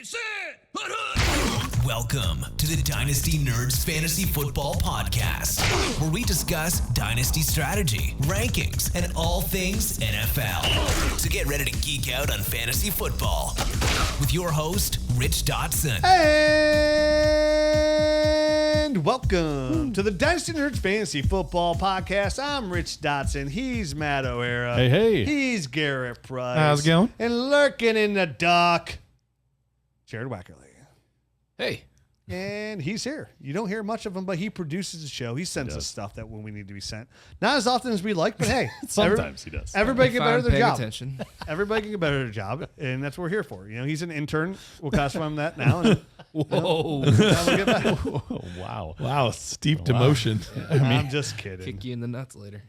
Sit! Welcome to the Dynasty Nerds Fantasy Football Podcast, where we discuss Dynasty strategy, rankings, and all things NFL. So get ready to geek out on fantasy football with your host, Rich Dotson. And welcome to the Dynasty Nerds Fantasy Football Podcast. I'm Rich Dotson. He's Matt O'Hara. Hey, hey. He's Garret Price. How's it going? And lurking in the dock, Jared Wackerly. Hey. And he's here. You don't hear much of him, but he produces the show. He sends us stuff that when we need to be sent. Not as often as we like, but hey. Sometimes he does. Everybody get better at their job. Attention. Everybody can get better at their job, and that's what we're here for. You know, he's an intern. We'll classify him that now. And, Whoa. we'll get back. Wow, steep demotion. I'm just kidding. Kick you in the nuts later.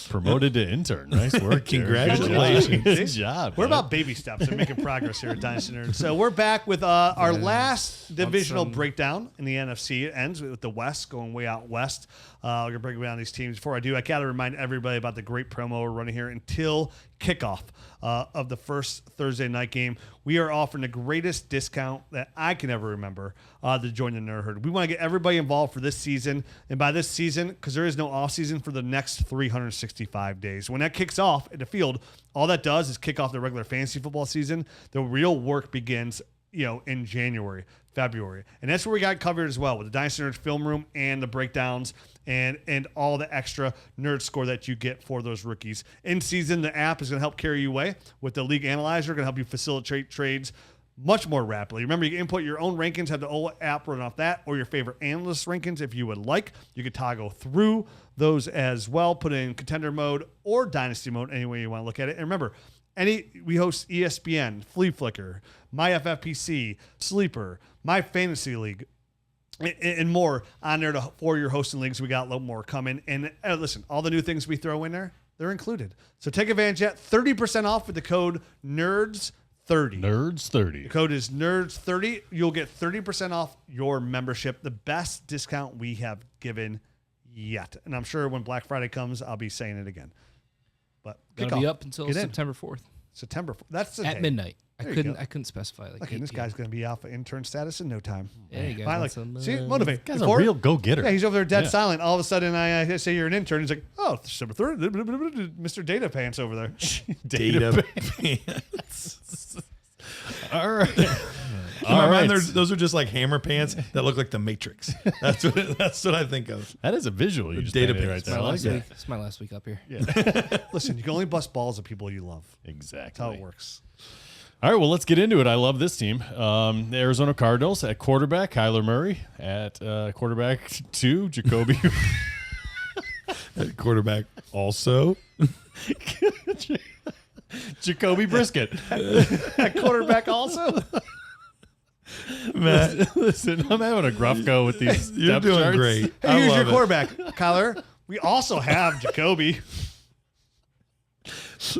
Promoted to intern. Nice work. Congratulations. Good job. We're about baby steps and making progress here at Dynasty Nerds. So we're back with our last divisional breakdown in the NFC. It ends with the West going way out west. We're going to break down these teams. Before I do, I got to remind everybody about the great promo we're running here until kickoff of the first Thursday night game. We are offering the greatest discount that I can ever remember to join the Nerd Herd. We want to get everybody involved for this season. And by this season, because there is no off season for the next 365 days. When that kicks off at the field, all that does is kick off the regular fantasy football season. The real work begins, in January, February. And that's where we got covered as well with the Dynasty Nerds film room and the breakdowns and all the extra nerd score that you get for those rookies. In season, the app is going to help carry you away with the league analyzer, going to help you facilitate trades much more rapidly. Remember, you can input your own rankings, have the old app run off that, or your favorite analyst rankings if you would like. You could toggle through those as well, put in contender mode or dynasty mode, any way you want to look at it. And remember, we host ESPN, Flea Flicker, My FFPC, Sleeper, My Fantasy League, and more on there for your hosting leagues. We got a little more coming. And listen, all the new things we throw in there, they're included. So take advantage of that. 30% off with the code NERDS30. NERDS30. The code is NERDS30. You'll get 30% off your membership. The best discount we have given yet. And I'm sure when Black Friday comes, I'll be saying it again. But It'll be up until September 4th. September 4th. That's the at day. Midnight. I There you couldn't go. specify. Like, Okay, this guy's going to be off of intern status in no time. Yeah, you guys Finally, want some, see, motivate. Guy's Before- a real go-getter. Yeah, he's over there dead silent. All of a sudden, I say you're an intern. He's like, oh, December 3rd. Mr. Data Pants over there. Data pants. All right. In my mind, those are just like hammer pants that look like the Matrix. That's what I think of. That is a visual you just data painted pants. right there. I like that. It's my last week up here. Listen, you can only bust balls of people you love. Exactly. That's how it works. All right, well, let's get into it. I love this team. The Arizona Cardinals at quarterback, Kyler Murray. At quarterback 2, Jacoby. At quarterback also. Jacoby Brisket. At quarterback also? Matt, Listen, I'm having a gruff go with these you're depth doing charts. great. Hey, I here's your love it. quarterback, Kyler. We also have Jacoby.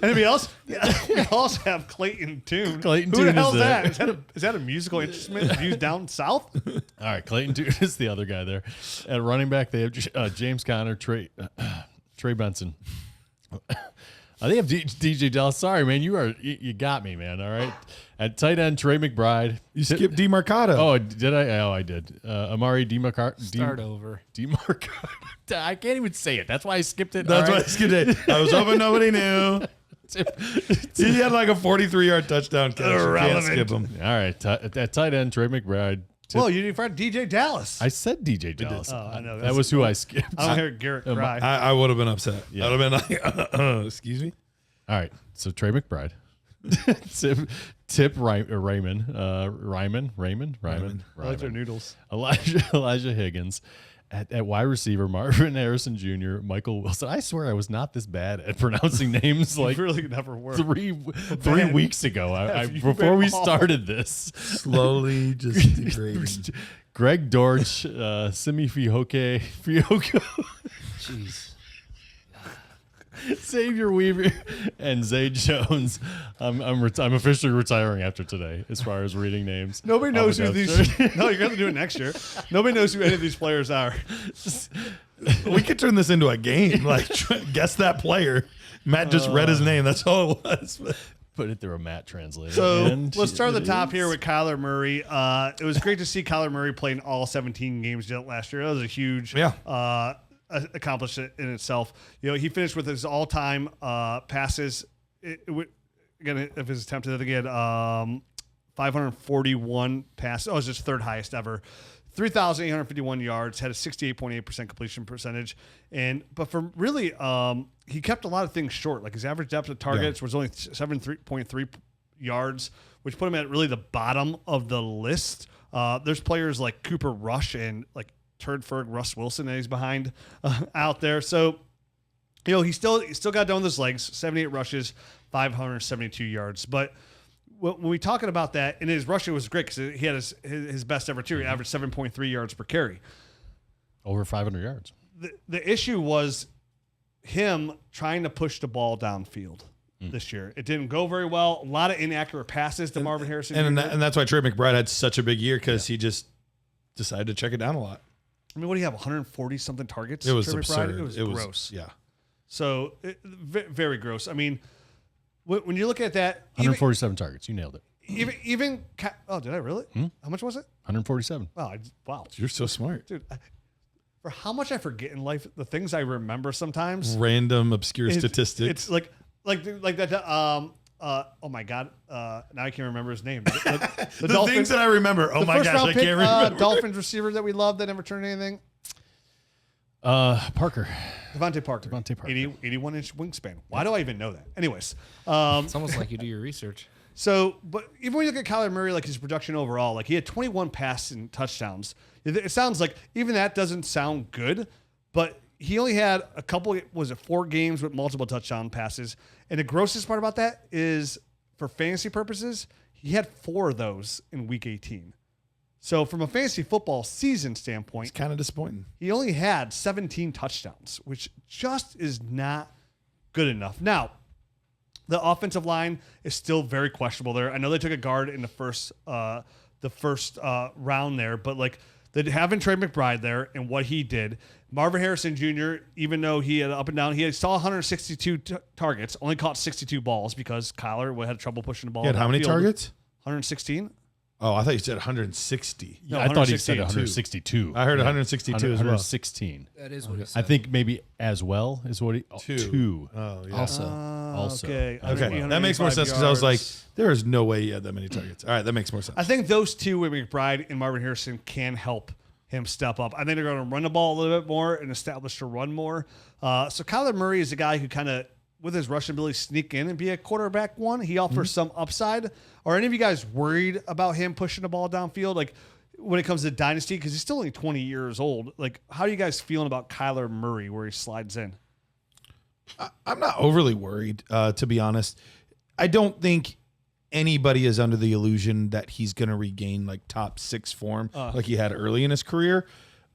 Anybody else? Yeah, we also have Clayton Tune. Clayton Who the Tune hell is is that? Is that a musical instrument used down south? All right, Clayton Tune is the other guy there. At running back, they have James Conner, Trey Benson. They have DJ Dallas. Sorry, man, you got me, man. All right. At tight end, Trey McBride. You skipped DeMarcado. Oh, did I? Oh, I did. Amari Start over. DeMarcado. I can't even say it. That's why I skipped it. That's All why I skipped it. I was hoping nobody knew. He had like a 43-yard touchdown catch. You can't skip him. All right. At tight end, Trey McBride. Well, you didn't find DJ Dallas. I said DJ Dallas. Oh, I know. That was who I skipped. I don't hear Garrett cry. I would have been upset. Yeah. I would have been like, excuse me? All right. So Trey McBride. Tip Raymond. I like their noodles. Elijah Higgins. At wide receiver, Marvin Harrison Jr., Michael Wilson. I swear I was not this bad at pronouncing names like You really never were. three weeks ago. Before we started this. Slowly just degrading. Greg Dortch, Simi Fihoko, Jeez. Xavier Weaver, and Zay Jones. I'm officially retiring after today as far as reading names. Nobody knows who depth these. chart. No, you're going to do it next year. Nobody knows who any of these players are. We could turn this into a game. Like, guess that player. Matt just read his name. That's all it was. Put it through a Matt translator. So And let's start at the it top is. here with Kyler Murray. It was great to see Kyler Murray playing all 17 games last year. That was a huge accomplishment in itself. He finished with his all-time passes. Again, if his attempted again, 541 passes. Oh, it was his third highest ever. 3,851 yards, had a 68.8% completion percentage. But for really, he kept a lot of things short. Like his average depth of targets was only 7.3 yards, which put him at really the bottom of the list. There's players like Cooper Rush and like Turd Ferg, Russ Wilson that he's behind out there. So, he still got done with his legs, 78 rushes, 572 yards. But when we talking about that, and his rushing was great because he had his best ever too. He averaged 7.3 yards per carry. Over 500 yards. The issue was him trying to push the ball downfield this year. It didn't go very well. A lot of inaccurate passes to Marvin Harrison Jr. And that's why Trey McBride had such a big year because he just decided to check it down a lot. I mean, what do you have, 140-something targets? It was Trey absurd. McBride? It was gross. Yeah. So, very gross. I mean, when you look at that, 147 targets. You nailed it. Even oh, did I really? How much was it? 147. Wow. You're so smart. Dude, for how much I forget in life, the things I remember sometimes. Random obscure statistics. It's like that. Oh my God. Now I can't remember his name. The Dolphins, things that I remember. Oh my gosh, I can't remember. Dolphins receiver that we love that never turned anything. Parker. Devontae Parker. 81-inch wingspan. Why do I even know that? Anyways. It's almost like you do your research. So, but even when you look at Kyler Murray, like his production overall, like he had 21 passing touchdowns. It sounds like even that doesn't sound good, but he only had a couple, 4 games with multiple touchdown passes. And the grossest part about that is for fantasy purposes, he had 4 of those in week 18. So from a fantasy football season standpoint, It's kind of disappointing. he only had 17 touchdowns, which just is not good enough. Now, the offensive line is still very questionable there. I know they took a guard in the first round there, but like they having Trey McBride there and what he did. Marvin Harrison Jr., even though he had up and down, he saw 162 targets, only caught 62 balls because Kyler had trouble pushing the ball. He had how many targets? 116. Oh, I thought you said 160. Yeah, I thought he said 162. I heard 162 as well. 116. That is what he said. I think maybe as well is what he... Two. Oh, yeah. Also. Okay. Okay, that makes more sense because I was like, there is no way he had that many targets. All right, that makes more sense. I think those two with McBride and Marvin Harrison can help him step up. I think they're going to run the ball a little bit more and establish to run more. So Kyler Murray is a guy who kind of, with his rushing ability, sneak in and be a quarterback one. He offers some upside. Are any of you guys worried about him pushing the ball downfield? Like when it comes to Dynasty, because he's still only 20 years old. Like, how are you guys feeling about Kyler Murray where he slides in? I'm not overly worried, to be honest. I don't think anybody is under the illusion that he's going to regain like top 6 form like he had early in his career.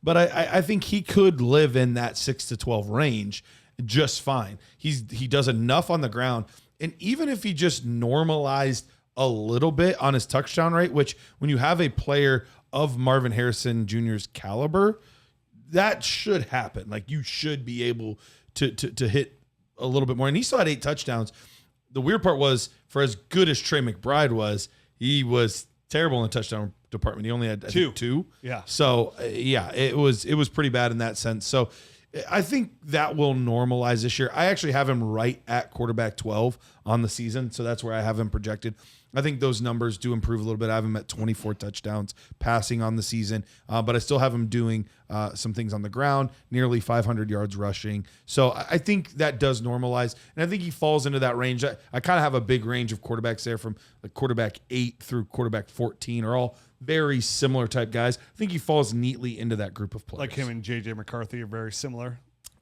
But I think he could live in that 6 to 12 range just fine. He does enough on the ground. And even if he just normalized a little bit on his touchdown rate, which when you have a player of Marvin Harrison Jr.'s caliber, that should happen. Like you should be able to hit a little bit more. And he still had 8 touchdowns. The weird part was, for as good as Trey McBride was, he was terrible in the touchdown department. He only had 2. Yeah. So it was pretty bad in that sense. So I think that will normalize this year. I actually have him right at quarterback 12 on the season, so that's where I have him projected. I think those numbers do improve a little bit. I have him at 24 touchdowns passing on the season, but I still have him doing some things on the ground, nearly 500 yards rushing. So I think that does normalize, and I think he falls into that range. I kind of have a big range of quarterbacks there from like quarterback 8 through quarterback 14 are all very similar type guys. I think he falls neatly into that group of players. Like him and J.J. McCarthy are very similar.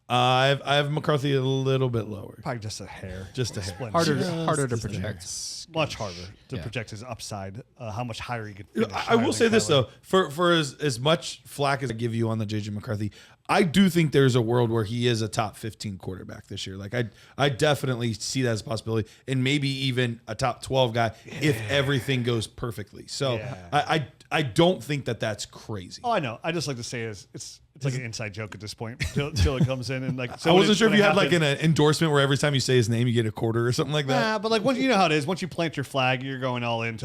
I have McCarthy a little bit lower. Probably just a hair. Just a hair. Splint. Harder to project. Much harder to project his upside, how much higher he could finish. I will say this, though. For as much flack as I give you on the J.J. McCarthy, I do think there's a world where he is a top 15 quarterback this year. Like I definitely see that as a possibility, and maybe even a top 12 guy if everything goes perfectly. So I don't think that that's crazy. Oh, I know. I just like to say it's It's like an inside joke at this point till it comes in and like. So I wasn't sure if you had happens, like an endorsement where every time you say his name you get a quarter or something like that. Nah, but like once you know how it is, once you plant your flag, you're going all in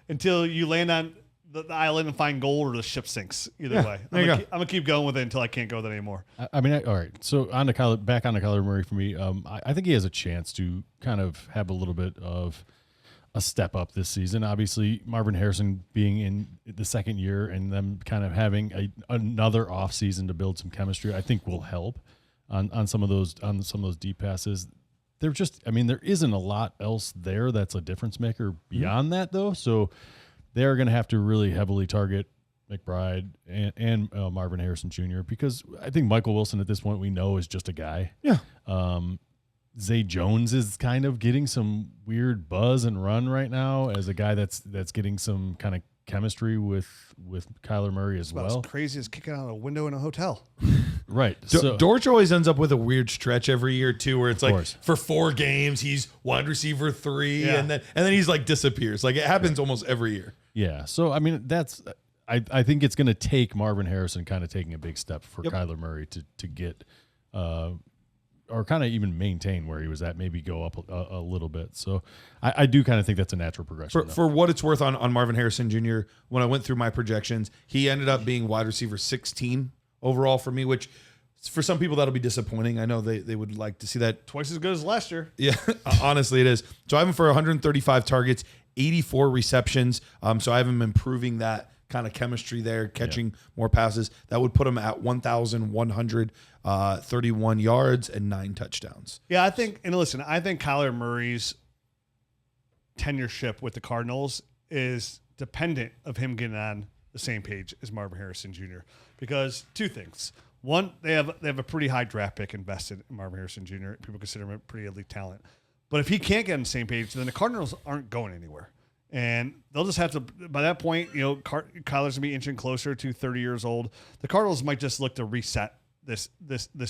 until you land on the island and find gold or the ship sinks. Either way, I'm gonna keep going with it until I can't go with it anymore. I mean, all right. So back on to Kyler Murray for me. I think he has a chance to kind of have a little bit of a step up this season. Obviously, Marvin Harrison being in the second year and them kind of having another offseason to build some chemistry, I think will help on some of those deep passes. There isn't a lot else there that's a difference maker beyond that though. So they're going to have to really heavily target McBride and Marvin Harrison Jr. because I think Michael Wilson at this point we know is just a guy. Yeah. Zay Jones is kind of getting some weird buzz and run right now as a guy that's getting some kind of chemistry with Kyler Murray as well. As crazy as kicking out a window in a hotel. Right. Dortch always ends up with a weird stretch every year too, where it's like for 4 games he's wide receiver 3, and then he's like disappears. Like it happens almost every year. Yeah. So I mean I think it's going to take Marvin Harrison kind of taking a big step for Kyler Murray to get or kind of even maintain where he was at, maybe go up a little bit. So I do kind of think that's a natural progression. For what it's worth on Marvin Harrison Jr., when I went through my projections, he ended up being wide receiver 16 overall for me, which for some people that'll be disappointing. I know they would like to see that. Twice as good as last year. Yeah, honestly it is. So I have him for 135 targets, 84 receptions. So I have him improving that kind of chemistry there, catching more passes. That would put him at 1,131 yards and 9 touchdowns. Yeah, I think Kyler Murray's tenureship with the Cardinals is dependent of him getting on the same page as Marvin Harrison Jr. Because 2 things. One, they have a pretty high draft pick invested in Marvin Harrison Jr. People consider him a pretty elite talent. But if he can't get on the same page, then the Cardinals aren't going anywhere. And they'll just have to, by that point, Kyler's going to be inching closer to 30 years old. The Cardinals might just look to reset this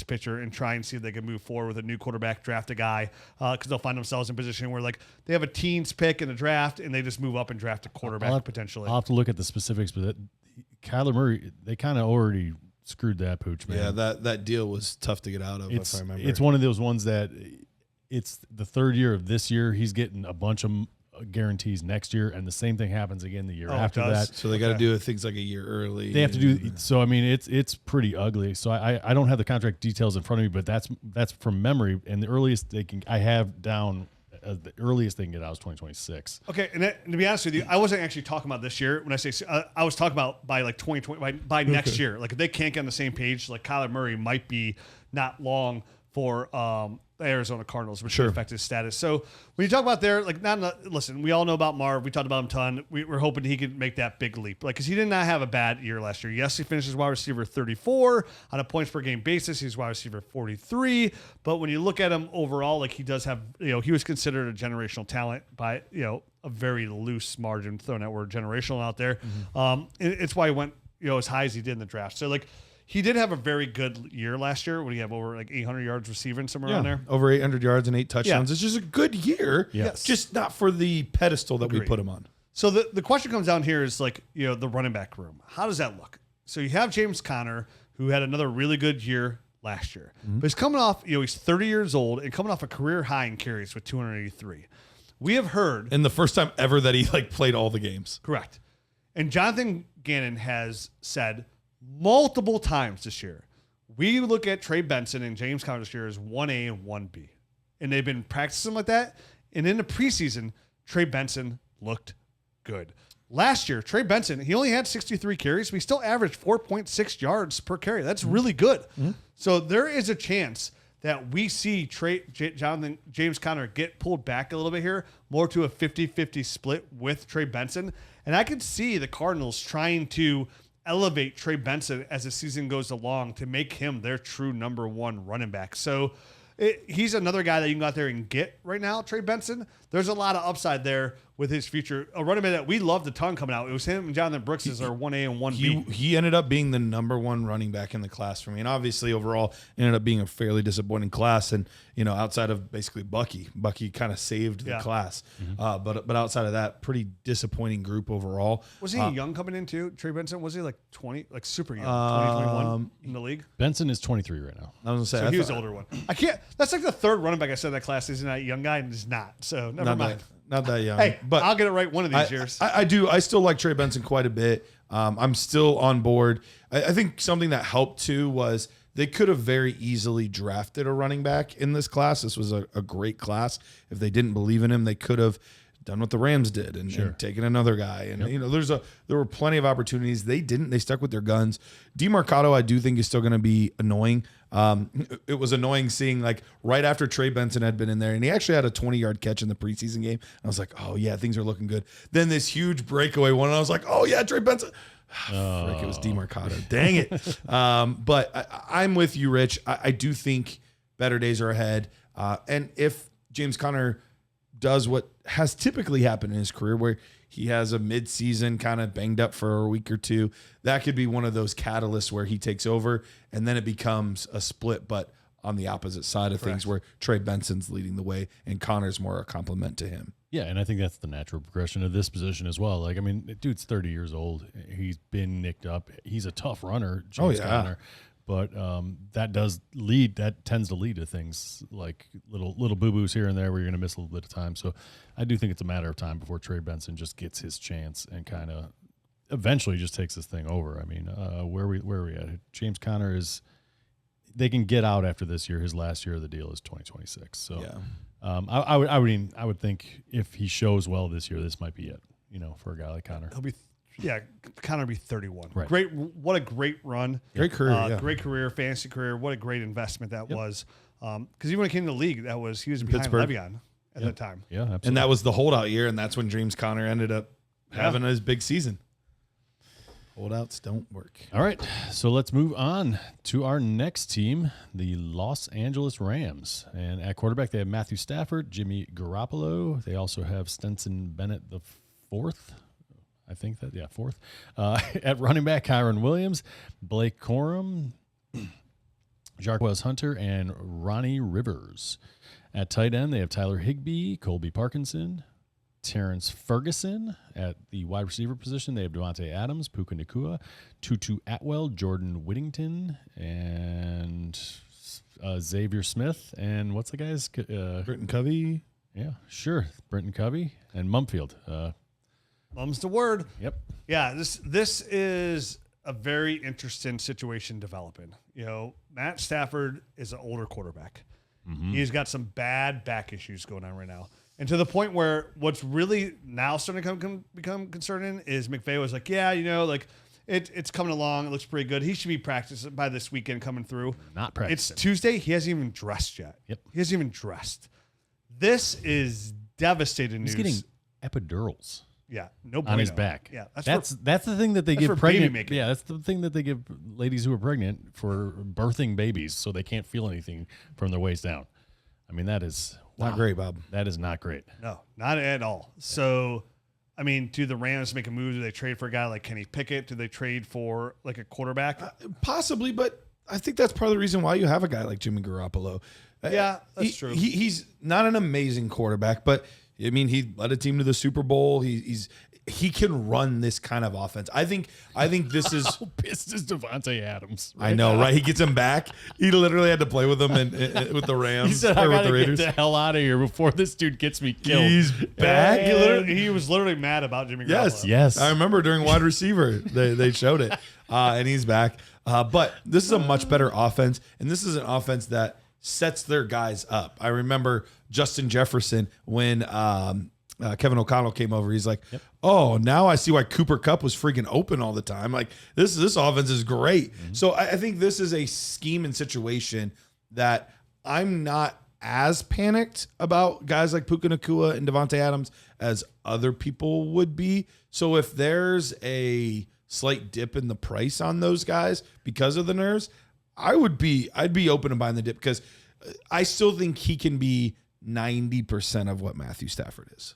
pitcher and try and see if they can move forward with a new quarterback, draft a guy, because they'll find themselves in a position where like they have a teens pick in the draft and they just move up and draft a quarterback potentially. I'll have to look at the specifics, but Kyler Murray, they kind of already screwed that pooch, man. Yeah, that deal was tough to get out of, if I remember. It's one of those ones that it's the third year of this year. He's getting a bunch of guarantees next year, and the same thing happens again the year after that. So they got to do things like a year early. They have to do so. I mean, it's pretty ugly. So I don't have the contract details in front of me, but that's from memory. And the earliest I have down, the earliest they can get out is 2026. Okay, and to be honest with you, I wasn't actually talking about this year. When I say I was talking about by like 2020, by next year. Like if they can't get on the same page, like Kyler Murray might be not long for the Arizona Cardinals, which could affect his status. So when you talk about listen, we all know about Marv. We talked about him a ton. We're hoping he could make that big leap, because he did not have a bad year last year. Yes, he finishes wide receiver 34 on a points per game basis. He's wide receiver 43. But when you look at him overall, like he does have, he was considered a generational talent by, a very loose margin, throwing that word generational out there. Mm-hmm. It's why he went, as high as he did in the draft. So like, he did have a very good year last year when he had over like 800 yards receiving, somewhere around there. Over 800 yards and 8 touchdowns. Yeah. It's just a good year. Yes. Just not for the pedestal that we put him on. So the question comes down here is like, the running back room. How does that look? So you have James Conner, who had another really good year last year. Mm-hmm. But he's coming off, he's 30 years old and coming off a career high in carries with 283. We have heard. And the first time ever that he played all the games. Correct. And Jonathan Gannon has said multiple times this year, we look at Trey Benson and James Conner this year as 1A and 1B. And they've been practicing like that. And in the preseason, Trey Benson looked good. Last year, Trey Benson, he only had 63 carries, but he still averaged 4.6 yards per carry. That's really good. Mm-hmm. So there is a chance that we see James Conner get pulled back a little bit here, more to a 50-50 split with Trey Benson. And I could see the Cardinals trying to elevate Trey Benson as the season goes along to make him their true number one running back. So he's another guy that you can go out there and get right now, Trey Benson. There's a lot of upside there with his future. A running back that we loved a ton coming out. It was him and Jonathan Brooks as our 1A and 1B. He ended up being the number one running back in the class for me. And obviously overall ended up being a fairly disappointing class. And, outside of basically Bucky kind of saved the class. But outside of that, pretty disappointing group overall. Was he young coming in too? Trey Benson, was he like 20, like super young, 21 in the league? Benson is 23 right now. I was going to say. So he was the older one. That's like the third running back I said in that class isn't a young guy and is not. So never mind. Not that young. Hey, but I'll get it right one of these years. I do. I still like Trey Benson quite a bit. I'm still on board. I think something that helped too was they could have very easily drafted a running back in this class. This was a great class. If they didn't believe in him, they could have done what the Rams did and taken another guy. And there were plenty of opportunities. They didn't. They stuck with their guns. DeMarcado, I do think, is still going to be annoying. It was annoying seeing like right after Trey Benson had been in there, and he actually had a 20-yard catch in the preseason game. I was like, oh yeah, things are looking good. Then this huge breakaway one, and I was like, oh yeah, Trey Benson. Frick, it was DeMarcado. Dang it. But I'm with you, Rich. I do think better days are ahead. And if James Conner does what has typically happened in his career, where he has a mid-season kind of banged up for a week or two, that could be one of those catalysts where he takes over and then it becomes a split, but on the opposite side of things where Trey Benson's leading the way and Connor's more a compliment to him. Yeah, and I think that's the natural progression of this position as well. Like, I mean, dude's 30 years old. He's been nicked up. He's a tough runner, James Conner. But that tends to lead to things like little boo-boos here and there where you're going to miss a little bit of time. So I do think it's a matter of time before Trey Benson just gets his chance and kind of eventually just takes this thing over. I mean, where are we at? James Conner they can get out after this year. His last year of the deal is 2026. So I would think if he shows well this year, this might be it, for a guy like Conner. He'll be Conner will be 31. Right. Great. What a great run. Great career. Great career, fantasy career. What a great investment that was. Because even when he came to the league, he was behind Pittsburgh. Le'Veon at that time. Yeah, absolutely. And that was the holdout year, and that's when James Conner ended up having his big season. Holdouts don't work. All right, so let's move on to our next team, the Los Angeles Rams. And at quarterback, they have Matthew Stafford, Jimmy Garoppolo. They also have Stetson Bennett the fourth. Fourth. At running back, Kyren Williams, Blake Corum, Jarquez Hunter, and Ronnie Rivers. At tight end, they have Tyler Higbee, Colby Parkinson, Terrance Ferguson. At the wide receiver position, they have Davante Adams, Puka Nacua, Tutu Atwell, Jordan Whittington, and Xavier Smith. And what's the guy's? Britton Covey. Yeah, sure. Britton Covey and Mumfield. Mum's the word. Yep. Yeah, this is a very interesting situation developing. Matt Stafford is an older quarterback. Mm-hmm. He's got some bad back issues going on right now. And to the point where what's really now starting to become concerning is McVay was like, it's coming along. It looks pretty good. He should be practicing by this weekend coming through. Not practicing. It's Tuesday. He hasn't even dressed yet. Yep. He hasn't even dressed. This is devastating news. He's getting epidurals. Yeah, no on his back. Yeah, that's the thing that they give pregnant. Baby yeah, that's the thing that they give ladies who are pregnant for birthing babies, so they can't feel anything from their waist down. I mean, that is not great, Bob. That is not great. No, not at all. So, I mean, do the Rams make a move? Do they trade for a guy like Kenny Pickett? Do they trade for like a quarterback? Possibly, but I think that's part of the reason why you have a guy like Jimmy Garoppolo. Yeah, that's true. He's not an amazing quarterback, but I mean, he led a team to the Super Bowl. He can run this kind of offense. I think this is how pissed is Davante Adams. Right? I know, right? He gets him back. He literally had to play with him and with the Rams. He said, "I gotta get the hell out of here before this dude gets me killed." He's back. He was literally mad about Jimmy Garoppolo. Yes. I remember during wide receiver they showed it, and he's back. But this is a much better offense, and this is an offense that sets their guys up. I remember Justin Jefferson when Kevin O'Connell came over. He's like, "Oh, now I see why Cooper Kupp was freaking open all the time. Like this offense is great." Mm-hmm. So I think this is a scheme and situation that I'm not as panicked about guys like Puka Nacua and Davante Adams as other people would be. So if there's a slight dip in the price on those guys because of the nerves, I'd be open to buying the dip because I still think he can be 90% of what Matthew Stafford is.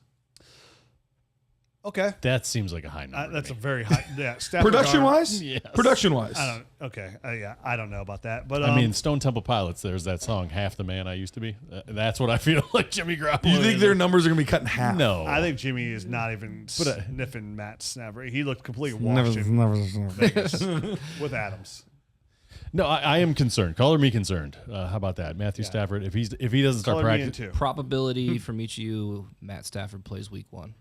Okay. That seems like a high number. That's to a me. very high. Yeah. Stafford Production Garner- wise, Yes. production wise. I don't. Okay. Yeah. I don't know about that, but I mean, Stone Temple Pilots. There's that song, "Half the Man I Used to Be." That's what I feel like Jimmy Garoppolo. You think is. their numbers are gonna be cut in half? No, I think Jimmy is not even sniffing Matt Stafford. He looked completely Never, washed in never. Vegas with Adams. No, I am concerned. Color me concerned. How about that, Matthew Stafford? If he doesn't start Color me in practicing, too. Probability from each of you, Matt Stafford plays week 1.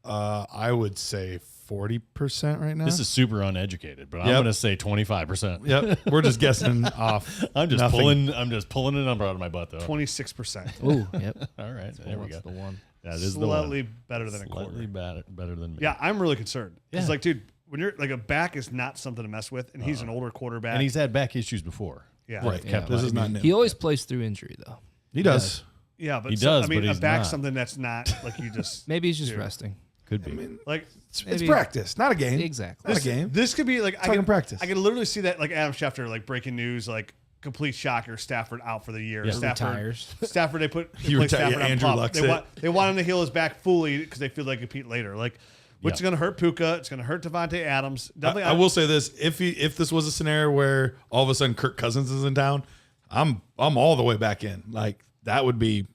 I would say 40% right now. this is super uneducated, but I'm Yep. going to say 25%. Yep, we're just guessing off. I'm just nothing. pulling a number out of my butt though. 26%. Ooh, yep. All right, there we go. That's the one. That is Slightly the one. better than a quarter. Slightly better than me. Yeah, I'm really concerned. It's Yeah. like, dude, when you're like a back is not something to mess with, and he's an older quarterback. and he's had back issues before. yeah, Right. Yeah. This is not new. He always plays through injury, though. He does. yeah, but He so- does, I mean, but a he's back's not. something that's not like you just Maybe he's just Dude. resting. Could be. like. It's Maybe- practice, not a game. Exactly. Not a game. This could be like Talking practice. I could literally see that like Adam Schefter, like breaking news, like complete shocker. Stafford out for the year. Yeah. Stafford Retires. Stafford. They put He place retired. Stafford Yeah, on Andrew pup. Luck's They it. want him to heal his back fully because they feel they compete later. Like, which is Yeah. going to hurt Puka. It's going to hurt Davante Adams. Definitely, I will say this: if this was a scenario where all of a sudden Kirk Cousins is in town, I'm all the way back in. Like that would be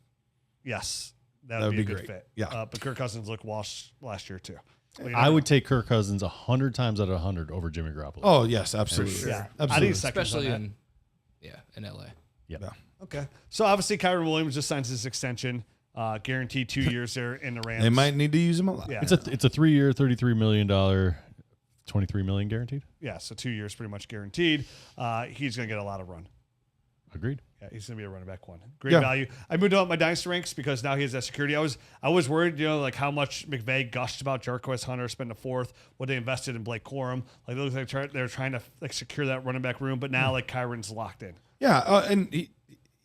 Yes, that would be a good great. fit. Yeah. But Kirk Cousins looked washed last year too. Well, you I never would take Kirk Cousins 100 times out of 100 over Jimmy Garoppolo. Oh yes, absolutely. know. Yeah, I Absolutely. need seconds Especially on that. in LA. yeah. Okay. So obviously Kyren Williams just signs his extension, guaranteed 2 years there in the Rams. They might need to use him a lot. Yeah. It's a 3-year, $33 million, $23 million guaranteed. Yeah, so 2 years pretty much guaranteed. He's going to get a lot of run. Agreed. Yeah, he's going to be a running back one. Great Yeah. value. I moved up my dynasty ranks because now he has that security. I was worried, like how much McVay gushed about Jarquez Hunter spending a fourth, what they invested in Blake Corum. Like it looks like they're trying to like secure that running back room, but now like Kyron's locked in. Yeah, and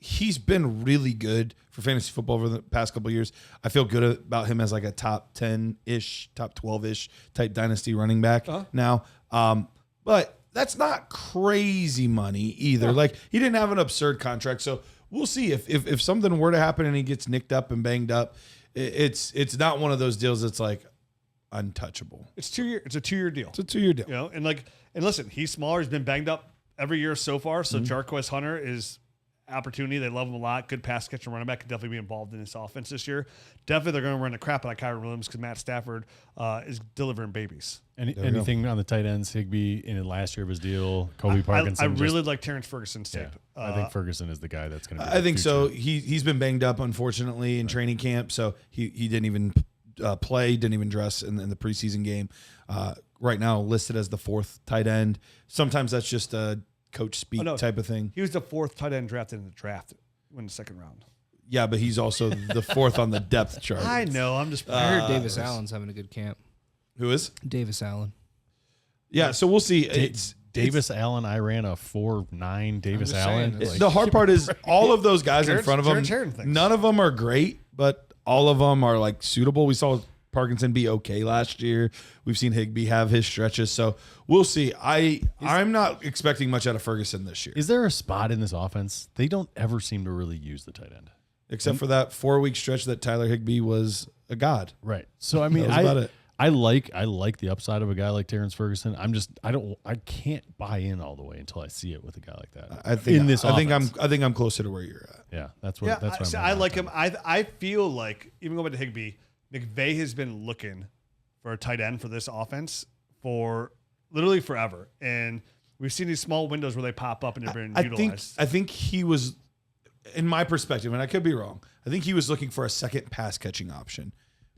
he's been really good for fantasy football over the past couple of years. I feel good about him as like a top 10-ish, top 12-ish type dynasty running back now. But that's not crazy money either. Like he didn't have an absurd contract, so we'll see if something were to happen and he gets nicked up and banged up. It's not one of those deals that's like untouchable. It's 2 year. It's a 2 year deal. It's a 2-year deal. And listen, he's smaller. He's been banged up every year so far. So Mm-hmm. Jarquez Hunter is opportunity. They love him a lot. Good pass catcher running back. Could definitely be involved in this offense this year. Definitely they're going to run the crap out of Kyren Williams because Matt Stafford is delivering babies. Anything on the tight ends? Higbee in the last year of his deal. Kobe Parkinson. I really like Terrance Ferguson's tape. Yeah, I think Ferguson is the guy that's going to. I think so. He's been banged up, unfortunately, in training camp, so he didn't even play, didn't even dress in the preseason game. Right now, listed as the 4th tight end. Sometimes that's just a coach speak type of thing. He was the 4th tight end drafted in the draft in the second round. Yeah, but he's also the 4th on the depth chart. I know. I'm just. I heard Davis Allen's having a good camp. Who is? Davis Allen. Yeah, so we'll see. Davis Allen. I ran a 4.9 Davis just Allen. saying, it's The hard part is all of those guys in Terrence- front of Terrence him. Herron thinks. None of them are great, but all of them are like suitable. We saw Parkinson be okay last year. We've seen Higbee have his stretches, so we'll see. I'm not expecting much out of Ferguson this year, Is there a spot in this offense? They don't ever seem to really use the tight end. except for that 4-week stretch that Tyler Higbee was a god. Right. So I mean, That was about it. I like the upside of a guy like Terrance Ferguson. I can't buy in all the way until I see it with a guy like that. I think in this I think offense. I'm closer to where you're at. Yeah, that's what. Yeah, that's what I like him. I feel like even going back to Higbee, McVay has been looking for a tight end for this offense for literally forever, and we've seen these small windows where they pop up and they're being utilized. I think he was, in my perspective, and I could be wrong. I think he was looking for a second pass catching option.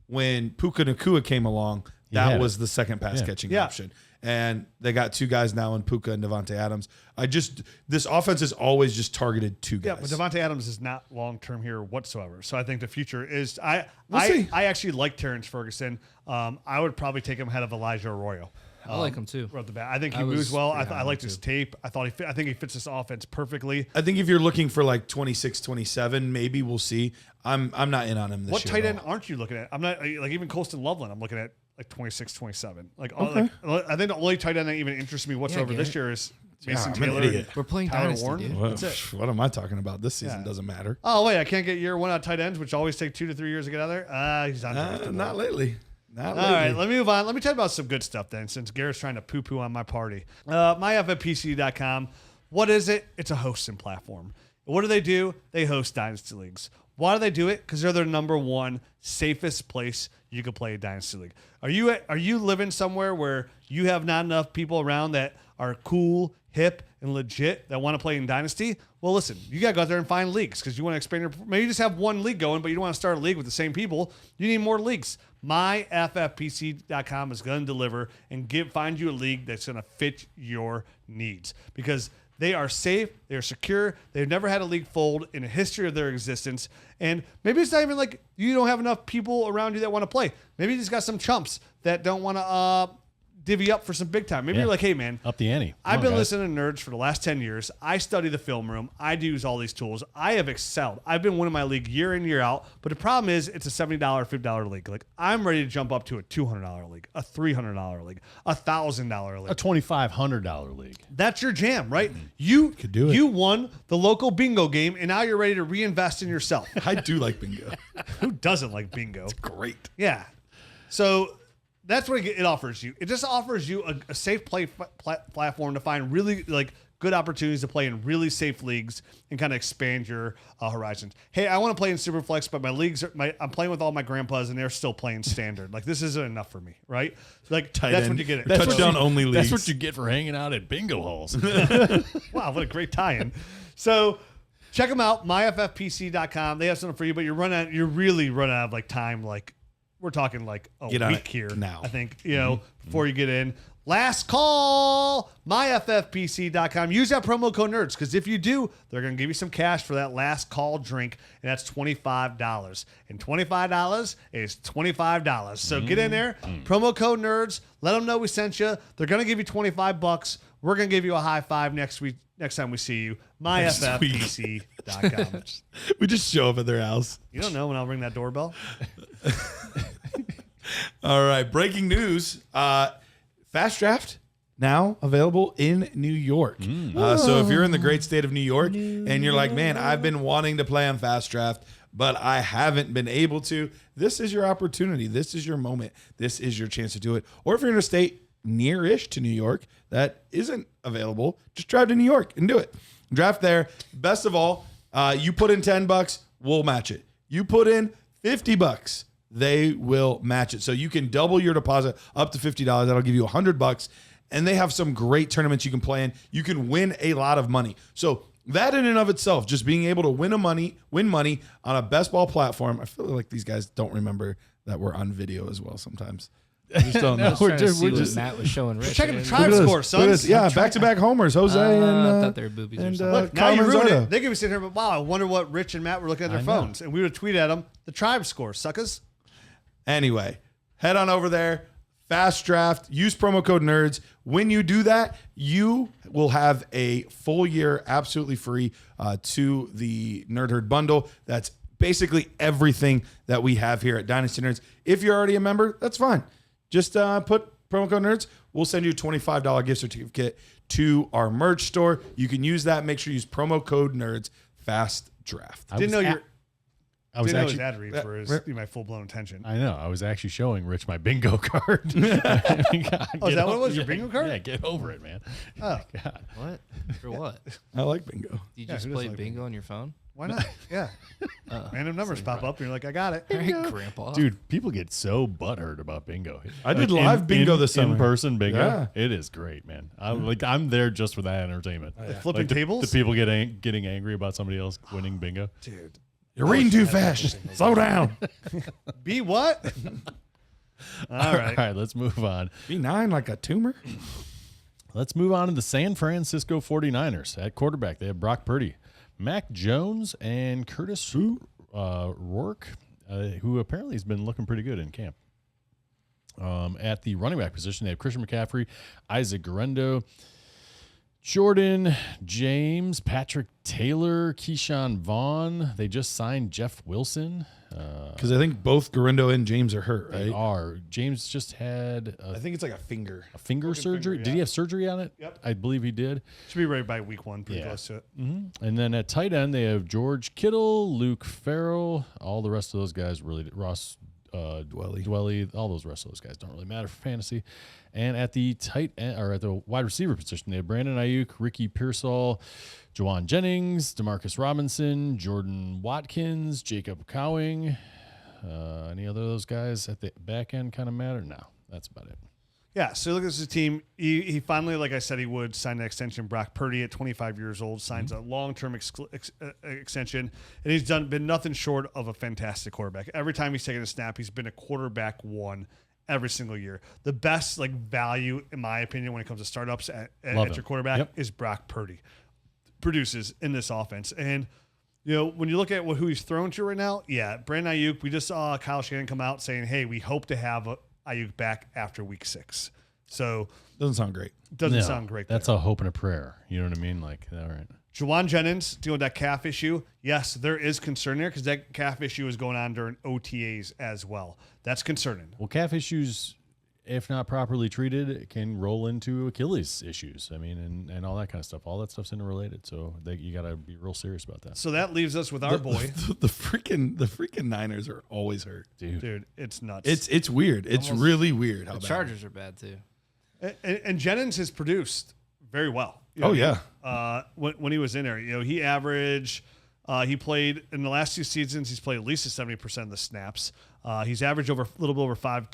When Puka Nacua came along, that had was the second pass catching Yeah. option. And they got 2 guys now in Puka and Davante Adams. This offense is always just targeted 2 guys. Yeah, but Davante Adams is not long term here whatsoever. So I think the future is We'll see. I actually like Terrance Ferguson. I would probably take him ahead of Elijah Arroyo. I like him too. Right off the bat. I think he I was moves well. pretty high I on liked him his too. tape. I think he fits this offense perfectly. I think if you're looking for like 26, 27, maybe we'll see. I'm not in on him this What year. tight at end all. aren't you looking at? I'm not like even Colston Loveland. I'm looking at like 26, 27. Like I think the only tight end that even interests me whatsoever Yeah, this Garrett. year is Mason I'm an Taylor. idiot. We're playing Tyler Dynasty, Warren. dude. What am I talking about? This season Yeah. doesn't matter. Oh wait, I can't get year one out tight ends, which always take 2 to 3 years to get out there. He's on. Not lately. Not All lately. right, let me move on. Let me tell you about some good stuff then, since Garrett's trying to poo-poo on my party. MyFFPC.com. What is it? It's a hosting platform. What do? They host Dynasty Leagues. Why do they do it? Because they're their number one safest place you could play a Dynasty League. Are you living somewhere where you have not enough people around that are cool, hip, and legit that want to play in Dynasty? Well, listen, you got to go out there and find leagues because you want to expand your... Maybe you just have one league going, but you don't want to start a league with the same people. You need more leagues. MyFFPC.com is going to deliver and find you a league that's going to fit your needs because they are safe, they are secure, they've never had a league fold in the history of their existence, and maybe it's not even like you don't have enough people around you that want to play. Maybe you just got some chumps that don't want to divvy up for some big time. Maybe you're like, hey, man. Up the ante. I've been listening to Nerds for the last 10 years. I study the film room. I use all these tools. I have excelled. I've been winning my league year in, year out. But the problem is it's a $70, $50 league. Like, I'm ready to jump up to a $200 league, a $300 league, a $1,000 league. A $2,500 league. That's your jam, right? You could do it. You won the local bingo game, and now you're ready to reinvest in yourself. I do like bingo. Who doesn't like bingo? Great. Yeah. So that's what it offers you. It just offers you a safe play platform to find really good opportunities to play in really safe leagues and kind of expand your horizons. Hey, I want to play in Superflex, but I'm playing with all my grandpas and they're still playing standard. Like this isn't enough for me, right? Like Tight that's end. what you get. Touchdown only leagues. That's what you get for hanging out at bingo halls. Wow, what a great tie-in. So check them out, myffpc.com. They have something for you, but you're really running out of time. We're talking a week here now. I think, before you get in. Last call, myffpc.com. Use that promo code NERDS because if you do, they're going to give you some cash for that last call drink, and that's $25. And $25 is $25. So get in there, promo code NERDS. Let them know we sent you. They're going to give you $25. We're going to give you a high five next time we see you. myffpc.com. We just show up at their house. You don't know when I'll ring that doorbell. All right. Breaking news. Fast Draft now available in New York. So if you're in the great state of New York and you're like, man, I've been wanting to play on Fast Draft, but I haven't been able to, this is your opportunity. This is your moment. This is your chance to do it. Or if you're in a state near-ish to New York that isn't available, just drive to New York and do it. Draft there. Best of all, you put in $10, we'll match it. You put in $50, they will match it. So you can double your deposit up to $50. That'll give you $100. And they have some great tournaments you can play in. You can win a lot of money. So that in and of itself, just being able to win money on a best ball platform. I feel like these guys don't remember that we're on video as well sometimes. I just don't know. We're just Matt was showing Rich. Checking the tribe score, son. Yeah, back-to-back homers. Jose I and thought they were boobies or something. Look, now you Carmen ruined Zarda. it. They could be sitting here, but wow, I wonder what Rich and Matt were looking at their phones. And we would tweet at them the tribe score, suckers. Anyway, head on over there. Fast Draft. Use promo code NERDS. When you do that, you will have a full year absolutely free to the Nerd Herd bundle. That's basically everything that we have here at Dynasty Nerds. If you're already a member, that's fine. Just put promo code NERDS. We'll send you a $25 gift certificate to our merch store. You can use that. Make sure you use promo code NERDS. Fast Draft. Didn't know his actually, ad reads were my full-blown attention. I know. I was actually showing Rich my bingo card. Oh, is that what it was? Your bingo card? Yeah, get over it, man. Oh, God. What? For what? I like bingo. You Yeah, just who doesn't play like bingo on your phone? why not? Yeah. Random numbers pop up, and you're like, I got it. All right, Grandpa. Dude, people get so butthurt about bingo. I did live bingo this summer. In-person bingo. Yeah. It is great, man. I'm there just for that entertainment. Flipping tables? The people getting angry about somebody else winning bingo. Dude. You're reading too fast. Slow down. Be what? All All right. right, let's move on. B9 like a tumor. Let's move on to the San Francisco 49ers. At quarterback, they have Brock Purdy, Mac Jones, and Curtis Rourke, who apparently has been looking pretty good in camp. At the running back position, they have Christian McCaffrey, Isaac Guerrero, Jordan James, Patrick Taylor, Keyshawn Vaughn. They just signed Jeff Wilson. Because I think both Guerrero and James are hurt, right? They are. James just had I think it's like a finger. a finger surgery. finger, Did yeah. he have surgery on it? Yep. I believe he did. Should be ready by week one, pretty Yeah. close to it. And then at tight end, they have George Kittle, Luke Farrell. All the rest of those guys really. Ross Dwelly, all those rest of those guys don't really matter for fantasy. And at the tight end, or at the wide receiver position, they have Brandon Aiyuk, Ricky Pearsall, Jauan Jennings, Demarcus Robinson, Jordan Watkins, Jacob Cowing. Any other of those guys at the back end kind of matter? No, that's about it. Yeah, so look at this team. He finally, like I said he would, signed an extension. Brock Purdy at 25 years old signs a long-term extension, and he's been nothing short of a fantastic quarterback. Every time he's taken a snap, he's been a quarterback one every single year. The best value, in my opinion, when it comes to startups at your quarterback is Brock Purdy. Produces in this offense. And when you look at who he's thrown to right now, Brandon Aiyuk, we just saw Kyle Shanahan come out saying, hey, we hope to have Aiyuk back after week 6. So doesn't sound great. Doesn't sound great. That's a hope and a prayer. You know what I mean? All right. Jauan Jennings dealing with that calf issue. Yes, there is concern there because that calf issue is going on during OTAs as well. That's concerning. Well, calf issues, if not properly treated, can roll into Achilles issues. I mean, and all that kind of stuff. All that stuff's interrelated. So you got to be real serious about that. So that leaves us with our boy. The freaking Niners are always hurt, dude. It's nuts. It's weird. It's really weird. How the bad. Chargers are bad too. And Jennings has produced very well. When he was in there, he averaged. He played in the last 2 seasons. He's played at least 70% of the snaps. He's averaged a little bit over 5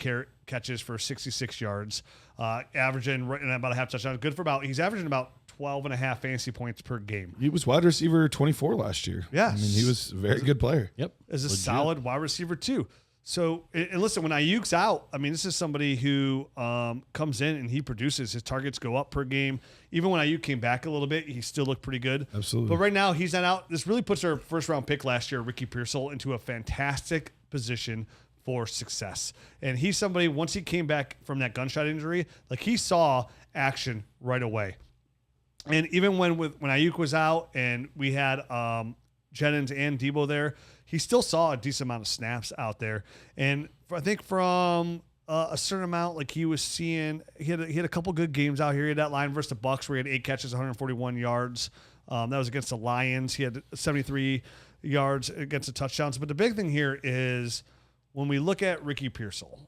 catches for 66 yards, averaging right in about a half touchdown. Good for he's averaging about 12.5 fantasy points per game. He was wide receiver 24 last year. Yeah, I mean, he was a very good player. Yep, as a solid wide receiver too. So, and listen, when Aiyuk's out, I mean, this is somebody who comes in and he produces. His targets go up per game. Even when Aiyuk came back a little bit, he still looked pretty good. Absolutely. But right now, he's not out. This really puts our first-round pick last year, Ricky Pearsall, into a fantastic position for success. And he's somebody, once he came back from that gunshot injury, he saw action right away. And even when Aiyuk was out and we had Jennings and Debo there, he still saw a decent amount of snaps out there. And I think from a certain amount, he was seeing, he had a couple good games out here. He had that line versus the Bucs where he had 8 catches, 141 yards. That was against the Lions. He had 73 yards against the touchdowns. But the big thing here is when we look at Ricky Pearsall,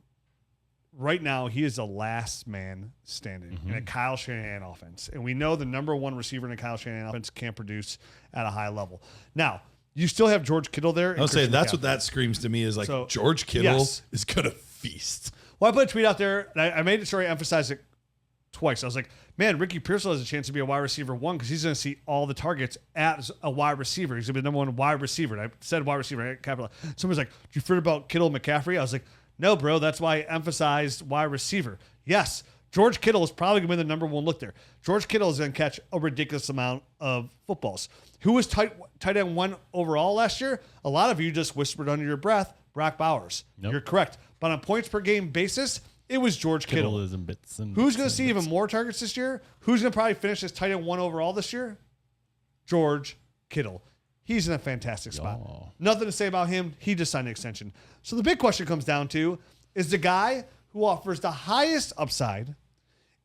right now he is the last man standing in a Kyle Shanahan offense. And we know the number one receiver in a Kyle Shanahan offense can't produce at a high level. Now, you still have George Kittle there. I'll say that's what that screams to me is George Kittle is going to feast. Well, I put a tweet out there, and I made sure I emphasized it twice. I was like, man, Ricky Pearsall has a chance to be a wide receiver 1 because he's going to see all the targets as a wide receiver. He's going to be the number 1 wide receiver. And I said wide receiver. I capitalized. Someone's like, "Did you forget about Kittle and McCaffrey?" I was like, no, bro. That's why I emphasized wide receiver. Yes, George Kittle is probably going to be the number 1 look there. George Kittle is going to catch a ridiculous amount of footballs. Who was tight end 1 overall last year? A lot of you just whispered under your breath, Brock Bowers. Nope. You're correct. But on a points per game basis, it was George Kittle. Who's going to see even more targets this year? Who's going to probably finish as tight end 1 overall this year? George Kittle. He's in a fantastic spot. Nothing to say about him. He just signed an extension. So the big question comes down to, is the guy who offers the highest upside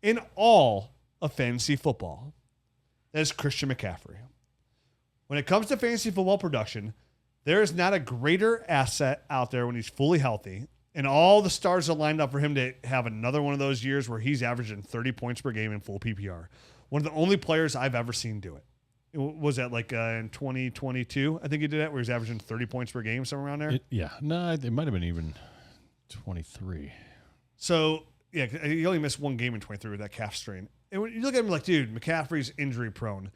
in all of fantasy football. That is Christian McCaffrey. When it comes to fantasy football production, there is not a greater asset out there when he's fully healthy and all the stars are lined up for him to have another one of those years where he's averaging 30 points per game in full PPR. One of the only players I've ever seen do it. Was that in 2022? I think he did that where he's averaging 30 points per game, somewhere around there. It might have been even 23. So, he only missed 1 game in 23 with that calf strain. And when you look at him dude, McCaffrey's injury prone.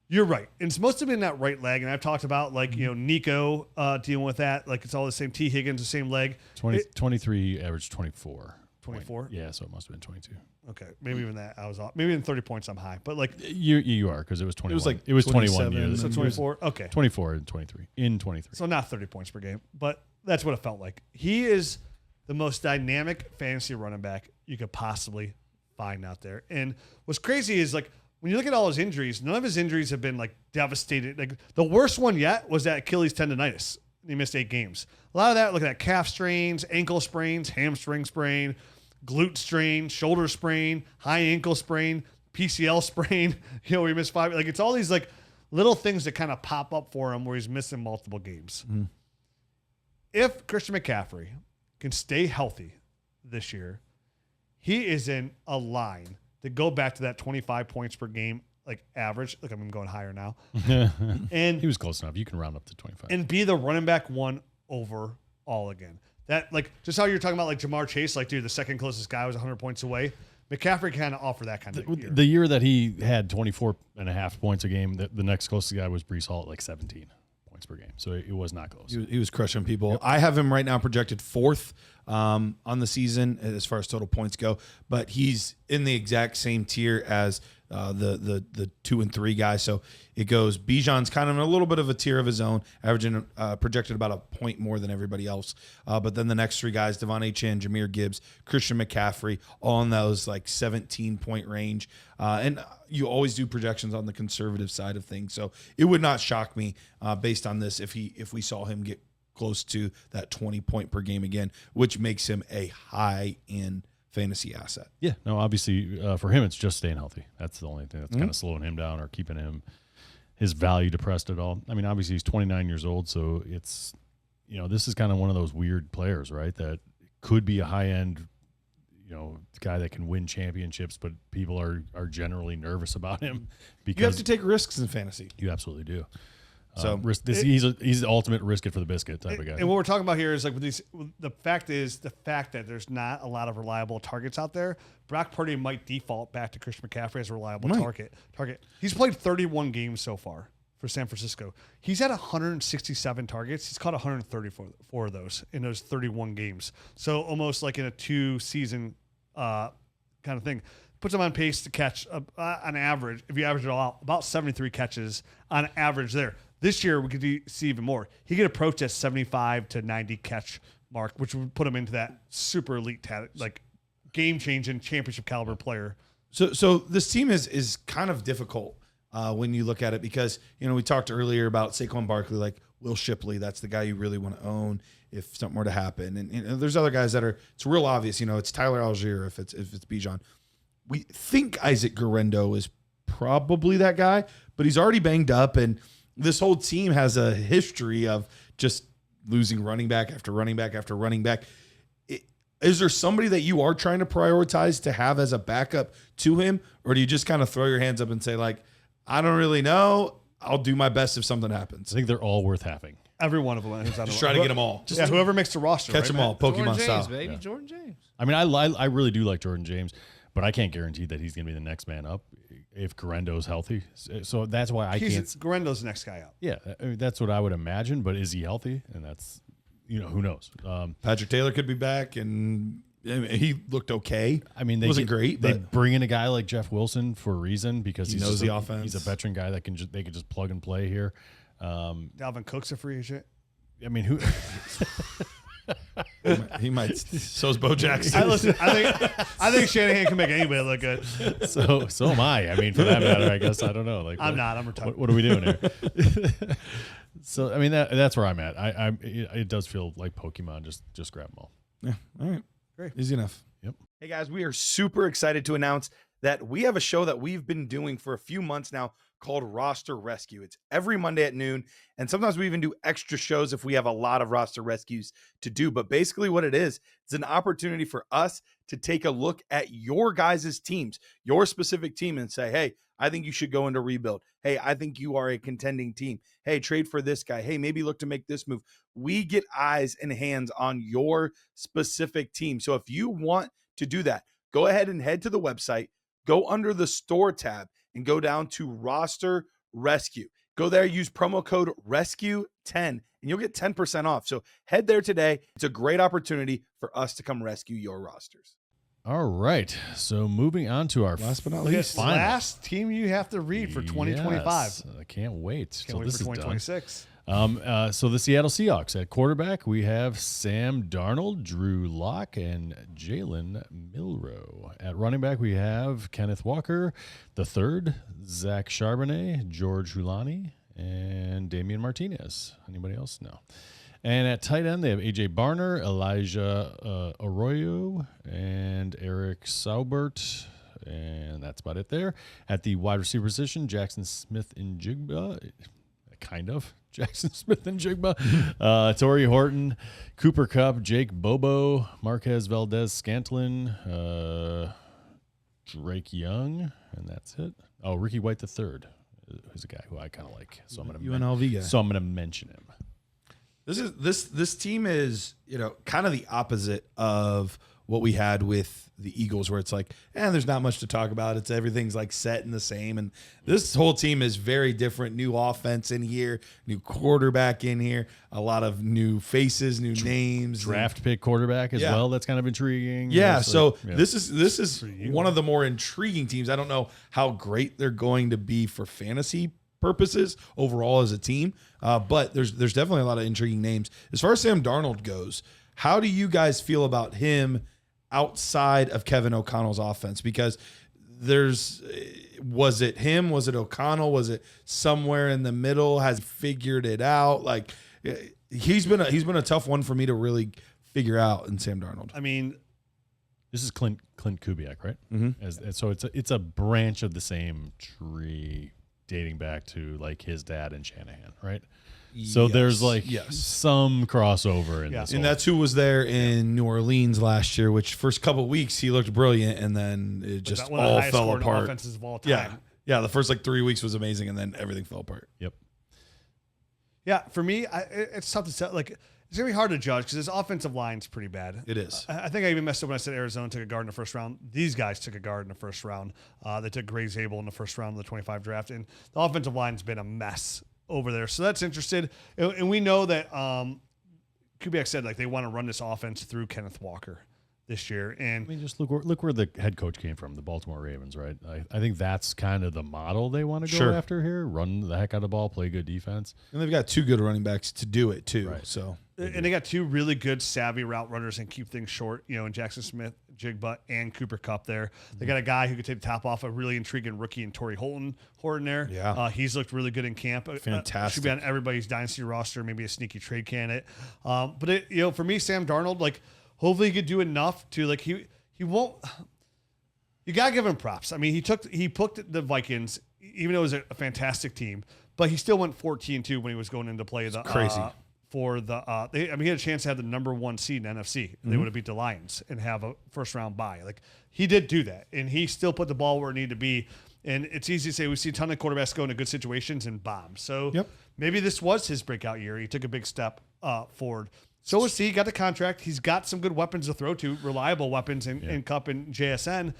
You're right. And it's mostly been that right leg. And I've talked about, Nico dealing with that. It's all the same. T. Higgins, the same leg. 23 averaged 24. 24? Yeah, so it must have been 22. Okay. Maybe even that I was off. Maybe in 30 points I'm high. But you are because it was 21. It was 21 years. So 24? Okay. 24 and 23. In 23. So not 30 points per game. But that's what it felt like. He is the most dynamic fantasy running back you could possibly find out there. And what's crazy is when you look at all his injuries, none of his injuries have been devastated. The worst one yet was that Achilles tendonitis. He missed 8 games. A lot of that, look at calf strains, ankle sprains, hamstring sprain, glute strain, shoulder sprain, high ankle sprain, PCL sprain. Where he missed 5. It's all these little things that kind of pop up for him where he's missing multiple games. Mm. If Christian McCaffrey can stay healthy this year, he is in a line to go back to that 25 points per game like average. Look, I'm going higher now. And he was close enough. You can round up to 25. And be the running back one overall again. That, like, just how you're talking about, like, Jamar Chase, like, dude, the second closest guy was 100 points away. McCaffrey kind of offer that kind of year. The year that he had 24.5 points a game, the next closest guy was Brees Hall at like 17 points per game. So it was not close. He was crushing people. Yep. I have him right now projected 4th on the season as far as total points go, but he's in the exact same tier as the 2 and 3 guys. So it goes, Bijan's kind of in a little bit of a tier of his own, averaging projected about a point more than everybody else. But then the next 3 guys, Devon Chan, Jahmyr Gibbs, Christian McCaffrey, all in those like 17-point range. And you always do projections on the conservative side of things. So it would not shock me based on this if we saw him get close to that 20-point per game again, which makes him a high-end fantasy asset. Yeah, no, obviously for him, it's just staying healthy. That's the only thing that's kind of slowing him down or keeping his value depressed at all. I mean, obviously he's 29 years old, so it's, this is kind of one of those weird players, right? That could be a high-end, guy that can win championships, but people are generally nervous about him because you have to take risks in fantasy. You absolutely do. So he's the ultimate risk it for the biscuit type of guy. And what we're talking about here is like with these. The fact that there's not a lot of reliable targets out there. Brock Purdy might default back to Christian McCaffrey as a reliable target. He's played 31 games so far for San Francisco. He's had 167 targets. He's caught 134 of those in those 31 games. So almost like in a 2-season kind of thing. Puts him on pace to catch on average, if you average it all out, about 73 catches on average there. This year, we could see even more. He could approach that 75 to 90 catch mark, which would put him into that super elite, like game-changing championship caliber player. So this team is kind of difficult when you look at it because, we talked earlier about Saquon Barkley, like Will Shipley. That's the guy you really want to own if something were to happen. And there's other guys that it's real obvious. It's Tyler Algier if it's Bijan. We think Isaac Guerrero is probably that guy, but he's already banged up, and this whole team has a history of just losing running back after running back after running back. Is there somebody that you are trying to prioritize to have as a backup to him, or do you just kind of throw your hands up and say, like, I don't really know. I'll do my best if something happens. I think they're all worth having. Every one of them. Just try to get them all. Whoever makes the roster. Catch them all, Pokemon style. Baby. Jauan Jennings. I mean, I really do like Jordan James, but I can't guarantee that he's going to be the next man up if Guerendo's healthy. So that's why I can't. Guerendo's the next guy up. Yeah, I mean, that's what I would imagine. But is he healthy? And that's, who knows? Patrick Taylor could be back, and he looked okay. I mean, wasn't great. They but bring in a guy like Jeff Wilson for a reason because he knows the offense. He's a veteran guy that they can just plug and play here. Dalvin Cook's a free agent. I mean, who? He might. So's Bo Jackson. I think Shanahan can make anybody look good. So am I. I mean, for that matter, I guess I don't know. Like, I'm not. I'm retired. What are we doing here? So I mean, that's where I'm at. It does feel like Pokemon. Just grab them all. Yeah. All right. Great. Easy enough. Yep. Hey guys, we are super excited to announce that we have a show that we've been doing for a few months now called Roster Rescue. It's every Monday at noon, and sometimes we even do extra shows if we have a lot of roster rescues to do. But basically what it is, it's an opportunity for us to take a look at your guys' teams, your specific team, and say, hey, I think you should go into rebuild. Hey, I think you are a contending team. Hey, trade for this guy. Hey, maybe look to make this move. We get eyes and hands on your specific team. So if you want to do that, go ahead and head to the website, go under the store tab, and go down to Roster Rescue. Go there, use promo code RESCUE10, and you'll get 10% off. So head there today. It's a great opportunity for us to come rescue your rosters. All right. So moving on to our last but not least, last team you have to read for 2025. Yes, I can't wait. Can't wait for 2026. So the Seattle Seahawks at quarterback, we have Sam Darnold, Drew Lock, and Jalen Milroe. At running back, we have Kenneth Walker, the third, Zach Charbonnet, George Hulani, and Damian Martinez. Anybody else? No. And at tight end, they have A.J. Barner, Elijah Arroyo, and Eric Saubert. And that's about it there. At the wide receiver position, Jackson Smith-Njigba. kind of. Jackson Smith-Njigba, Torrey Horton, Cooper Kupp, Jake Bobo, Marquez Valdez-Scantling, Drake Young, and that's it. Oh, Ricky White III, who's a guy who I kind of like. So I'm going to mention him. This team is, kind of the opposite of what we had with the Eagles, where it's like, there's not much to talk about. Everything's like set and the same. And this whole team is very different. New offense in here, new quarterback in here, a lot of new faces, new names, draft pick quarterback as well. That's kind of intriguing. Yeah. This is one of the more intriguing teams. I don't know how great they're going to be for fantasy purposes overall as a team, but there's definitely a lot of intriguing names. As far as Sam Darnold goes, how do you guys feel about him outside of Kevin O'Connell's offense? Because was it him? Was it O'Connell? Was it somewhere in the middle? Has he figured it out? Like he's been a tough one for me to really figure out in Sam Darnold. I mean, this is Clint Kubiak, right? Mm-hmm. So it's a branch of the same tree dating back to like his dad and Shanahan, right? So there's like some crossover in this. And that's who was there in New Orleans last year, which first couple of weeks he looked brilliant, and then it just all fell apart. Offenses of all time. Yeah. The first 3 weeks was amazing, and then everything fell apart. Yep. Yeah, for me, it's tough to tell. Like, it's gonna be hard to judge because his offensive line's pretty bad. It is. I think I even messed up when I said Arizona took a guard in the first round. These guys took a guard in the first round. They took Gray Zabel in the first round of the 25 draft, and the offensive line's been a mess over there. So that's interesting. And we know that Kubiak said like they want to run this offense through Kenneth Walker this year. And I mean, just look where the head coach came from, the Baltimore Ravens, right? I think that's kind of the model they want to go after here. Run the heck out of the ball, play good defense. And they've got two good running backs to do it too. Right. So and they got two really good savvy route runners and keep things short, in Jackson Smith-Njigba and Cooper Kupp there. They got a guy who could take the top off, a really intriguing rookie in Torrey Horton there. Yeah. He's looked really good in camp. Fantastic. Should be on everybody's dynasty roster, maybe a sneaky trade candidate. But for me, Sam Darnold, like hopefully he could do enough to like he won't. You gotta give him props. I mean, he picked the Vikings, even though it was a fantastic team, but he still went 14-2 when he was going into play. Crazy. He had a chance to have the number 1 seed in NFC. They would have beat the Lions and have a first round bye. Like he did do that, and he still put the ball where it needed to be. And it's easy to say we see a ton of quarterbacks go into good situations and bomb. So maybe this was his breakout year. He took a big step forward. So we'll see. He got the contract. He's got some good weapons to throw to, reliable weapons in Kupp and JSN.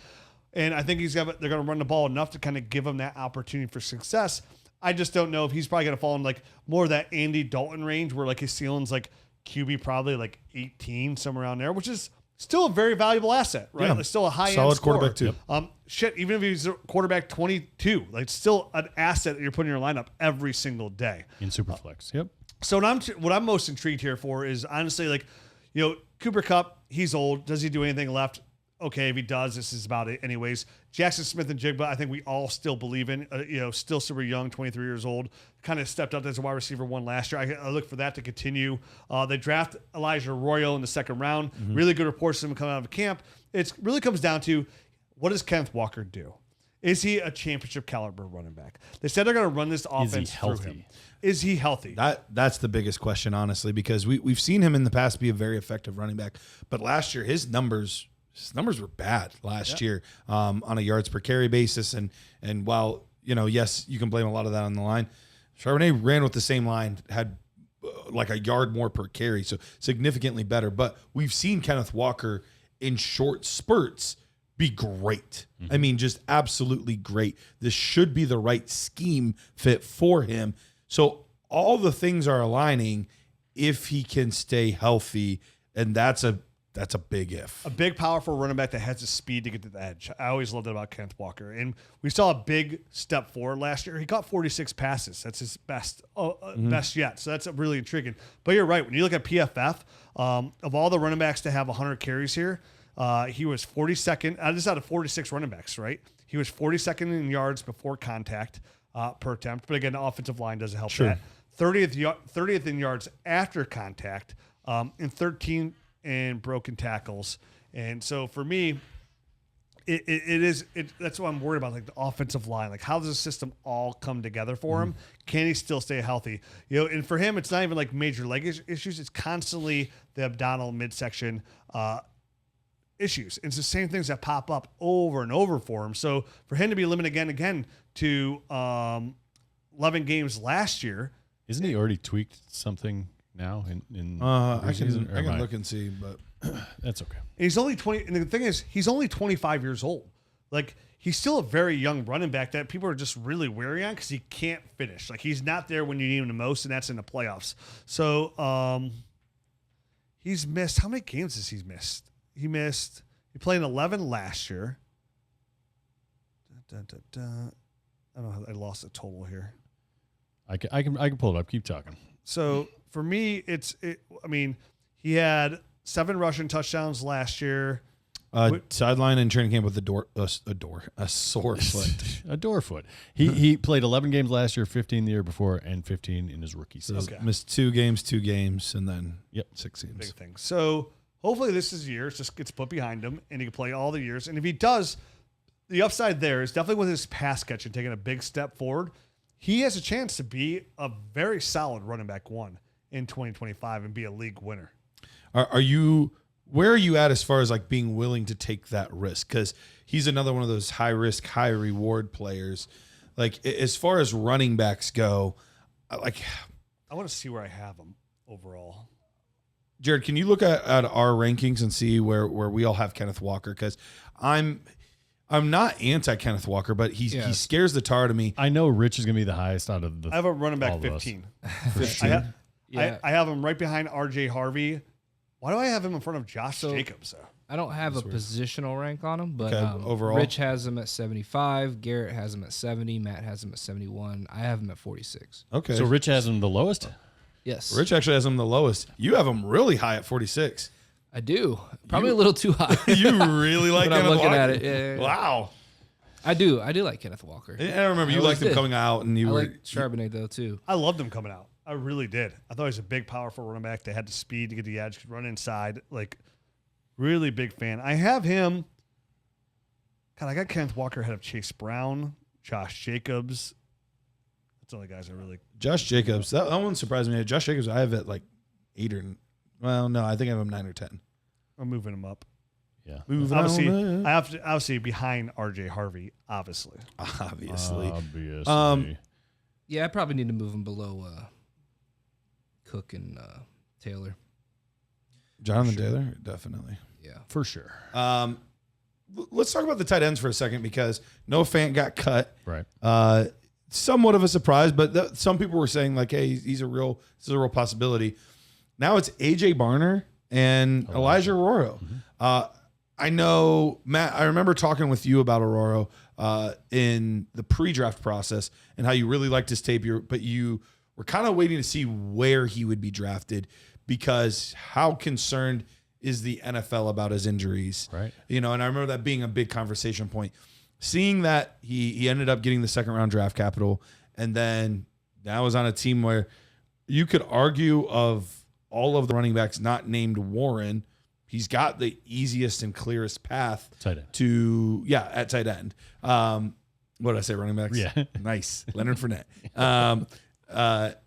And I think they're going to run the ball enough to kind of give him that opportunity for success. I just don't know if he's probably going to fall in like more of that Andy Dalton range where like his ceiling's like QB probably like 18, somewhere around there, which is still a very valuable asset, right? Yeah. It's still a high-end solid scorer. quarterback too. Even if he's a quarterback 22, like it's still an asset that you're putting in your lineup every single day. In Superflex, yep. So what I'm most intrigued here for is honestly like, Cooper Kupp, he's old. Does he do anything left? Okay, if he does, this is about it anyways. Jackson Smith-Njigba, I think we all still believe in, still super young, 23 years old, kind of stepped up as a wide receiver 1 last year. I look for that to continue. They draft Elijah Arroyo in the second round. Mm-hmm. Really good reports of him coming out of camp. It really comes down to what does Kenneth Walker do? Is he a championship caliber running back? They said they're going to run this offense through him. Is he healthy? That's the biggest question, honestly, because we've seen him in the past be a very effective running back. But last year, his numbers were bad last year on a yards per carry basis. And while, yes, you can blame a lot of that on the line, Charbonnet ran with the same line, had like a yard more per carry, so significantly better. But we've seen Kenneth Walker in short spurts be great. Mm-hmm. I mean, just absolutely great. This should be the right scheme fit for him. So all the things are aligning if he can stay healthy, and that's a big if. A big, powerful running back that has the speed to get to the edge. I always loved it about Kenneth Walker. And we saw a big step forward last year. He caught 46 passes. That's his best yet. So that's really intriguing. But you're right. When you look at PFF, of all the running backs to have 100 carries here, he was 42nd. This is out of 46 running backs, right? He was 42nd in yards before contact per attempt. But again, the offensive line doesn't help that. 30th in yards after contact, and 13 and broken tackles. And so for me, That's what I'm worried about, like the offensive line. Like, how does the system all come together for him? Can he still stay healthy? And for him, it's not even like major leg issues. It's constantly the abdominal midsection issues. It's the same things that pop up over and over for him. So for him to be limited again to 11 games last year. Isn't he already tweaked something now in I can look and see, but that's okay. And he's only 20. And the thing is, he's only 25 years old. Like, he's still a very young running back that people are just really wary on because he can't finish. Like, he's not there when you need him the most, and that's in the playoffs. So he's missed. How many games has he missed? He played in 11 last year. I don't know. I lost the total here. I can pull it up. Keep talking. So for me, he had 7 rushing touchdowns last year. Sideline and training camp with a sore foot. A door foot. He played 11 games last year, 15 the year before, and 15 in his rookie season. Okay. Missed 2 games, and then 6 games. Big thing. So hopefully this is year. It just gets put behind him, and he can play all the years. And if he does, the upside there is definitely with his pass catch and taking a big step forward. He has a chance to be a very solid running back 1 in 2025 and be a league winner. Where are you at as far as like being willing to take that risk? Because he's another one of those high risk, high reward players. Like, as far as running backs go, I want to see where I have him overall. Jared, can you look at our rankings and see where we all have Kenneth Walker? Because I'm not anti Kenneth Walker, but he scares the tar out of me. I know Rich is going to be the highest out of the. I have a running back 15. 15. I have him right behind RJ Harvey. Why do I have him in front of Josh Jacobs, though? I don't have a positional rank on him, but overall, Rich has him at 75. Garrett has him at 70. Matt has him at 71. I have him at 46. Okay. So Rich has him the lowest? Yes. Rich actually has him the lowest. You have him really high at 46. I do. Probably a little too high. You really like Kenneth Walker? I'm looking at it. Yeah. Wow. I do like Kenneth Walker. I remember you liked him coming out, and I like Charbonnet, though, too. I loved him coming out. I really did. I thought he was a big, powerful running back. They had the speed to get the edge, could run inside. Like, really big fan. I have him. God, I got Kenneth Walker ahead of Chase Brown, Josh Jacobs. That's the only guys I really. Josh Jacobs. That one surprised me. Josh Jacobs, I have at like 8 or. Well, no, I think I have him 9 or 10. I'm moving him up. Yeah. I have to obviously behind RJ Harvey, obviously. Yeah, I probably need to move him below Cook and Taylor. Jonathan Taylor, definitely. Yeah, for sure. Let's talk about the tight ends for a second because Noah Fant got cut. Right. Somewhat of a surprise, but some people were saying like, "Hey, this is a real possibility." Now it's AJ Barner and Elijah Arroyo. Mm-hmm. I know, Matt. I remember talking with you about Arroyo in the pre-draft process and how you really liked his tape, but you were kind of waiting to see where he would be drafted because how concerned is the NFL about his injuries? Right. And I remember that being a big conversation point. Seeing that he ended up getting the 2nd round draft capital, and then now is on a team where you could argue of all of the running backs not named Warren, he's got the easiest and clearest path at tight end. What did I say, running backs? Yeah. Nice. Leonard Fournette.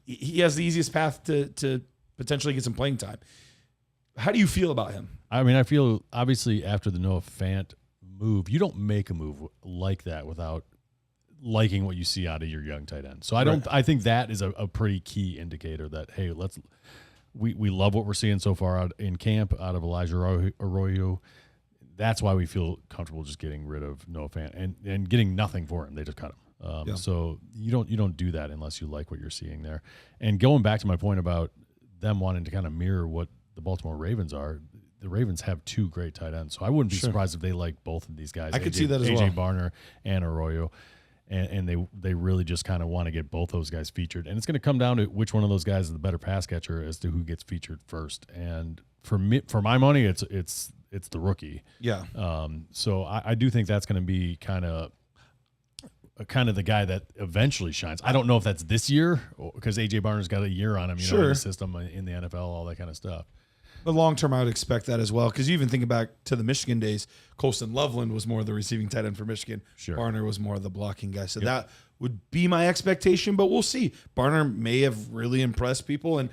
He has the easiest path to potentially get some playing time. How do you feel about him? I mean, I feel obviously after the Noah Fant move, you don't make a move like that without liking what you see out of your young tight end. So I think that is a pretty key indicator that, hey, we love what we're seeing so far out in camp out of Elijah Arroyo. That's why we feel comfortable just getting rid of Noah Fant and getting nothing for him. They just cut him. So you don't do that unless you like what you're seeing there. And going back to my point about them wanting to kind of mirror what the Baltimore Ravens are, the Ravens have 2 great tight ends. So I wouldn't be surprised if they like both of these guys. I could see that as well. AJ Barner and Arroyo. And they really just kind of want to get both those guys featured. And it's going to come down to which one of those guys is the better pass catcher as to who gets featured first. And for my money, it's the rookie. Yeah. So I do think that's going to be kind of the guy that eventually shines. I don't know if that's this year because AJ Barner's got a year on him, in the system, in the NFL, all that kind of stuff. But long term, I would expect that as well. Because you even think back to the Michigan days, Colston Loveland was more the receiving tight end for Michigan. Sure. Barner was more the blocking guy. So that would be my expectation, but we'll see. Barner may have really impressed people. And,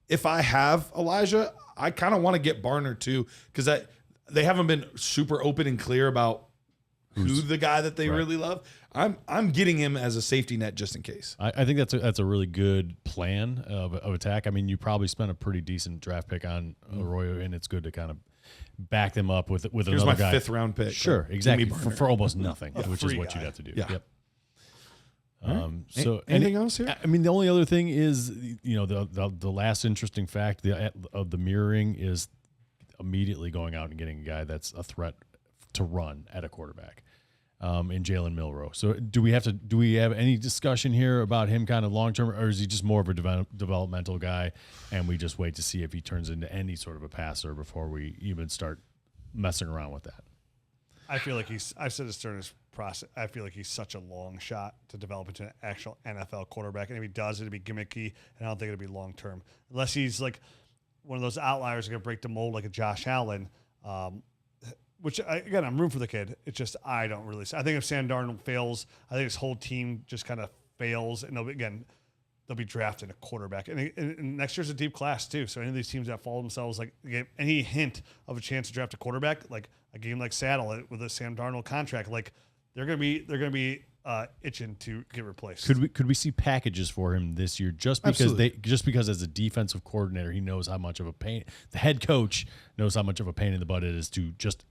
if I have Elijah, I kind of want to get Barner too, because they haven't been super open and clear about who's the guy that they really love. I'm getting him as a safety net just in case. I think that's a really good plan of attack. I mean, you probably spent a pretty decent draft pick on Arroyo, and it's good to kind of back them up with Here's another my guy. 5th round pick. Sure, exactly, for almost nothing, which is free what guy. you'd have to do. Yeah. Yep. So anything else here? I mean, the only other thing is, the last interesting fact of the mirroring is immediately going out and getting a guy that's a threat to run at a quarterback. In Jalen Milroe. So do we have any discussion here about him kind of long term, or is he just more of a developmental guy, and we just wait to see if he turns into any sort of a passer before we even start messing around with that? I feel like I've said this during his process, I feel like he's such a long shot to develop into an actual NFL quarterback. And if he does, it'll be gimmicky, and I don't think it'll be long term. Unless he's like one of those outliers going to break the mold like a Josh Allen, which, again, I'm rooting for the kid. It's just I don't really – I think if Sam Darnold fails, I think his whole team just kind of fails. And they'll be drafting a quarterback. And next year's a deep class too. So any of these teams that fall themselves, like any hint of a chance to draft a quarterback, like a game like Saddle with a Sam Darnold contract, like they're gonna be itching to get replaced. Could we see packages for him this year just because as a defensive coordinator he knows how much of a pain, the head coach knows how much of a pain in the butt it is to just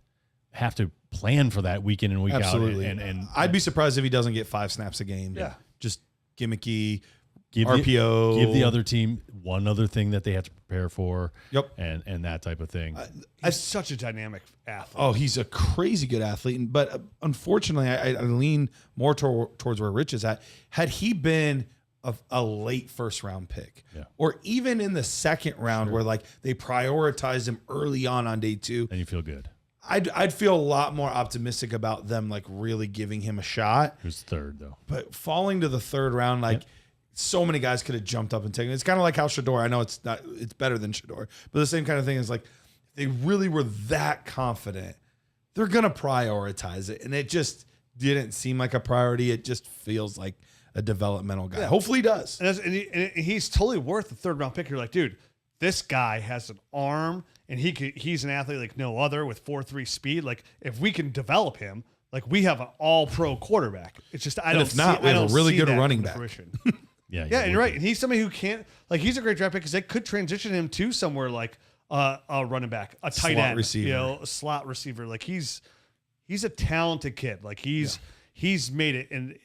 have to plan for that week in and week out. And I'd be surprised if he doesn't get 5 snaps a game. Yeah. Just gimmicky. RPO. Give the other team one other thing that they have to prepare for. Yep. And that type of thing. He's such a dynamic athlete. Oh, he's a crazy good athlete. But unfortunately, I lean more towards where Rich is at. Had he been a late first round pick, or even in the second round where like they prioritized him early on day 2, and you feel good. I'd feel a lot more optimistic about them like really giving him a shot. Who's third though? But falling to the 3rd round, like so many guys could have jumped up and taken it. It's kind of like how Shador, I know it's better than Shador, but the same kind of thing is like, if they really were that confident, they're going to prioritize it. And it just didn't seem like a priority. It just feels like a developmental guy. Yeah. Hopefully he does. And he's totally worth the 3rd round pick. You're like, dude, this guy has an arm and he's an athlete like no other with 4.3 speed. Like if we can develop him, like we have an all-pro quarterback. It's just I don't see that. We have a really good running back. Yeah, and you're right. And he's somebody who can't like he's a great draft pick because they could transition him to somewhere like a running back, a tight end, receiver. A slot receiver. Like he's a talented kid. Like he's made it, and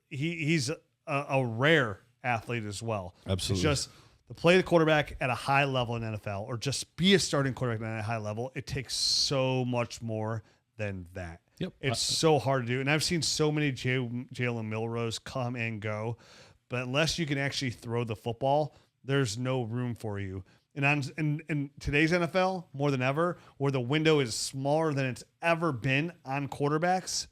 he's a rare athlete as well. Absolutely. It's just to play the quarterback at a high level in NFL or just be a starting quarterback at a high level, it takes so much more than that. Yep. It's so hard to do. And I've seen so many Jalen Milroes come and go, but unless you can actually throw the football, there's no room for you. And in today's NFL, more than ever, where the window is smaller than it's ever been on quarterbacks,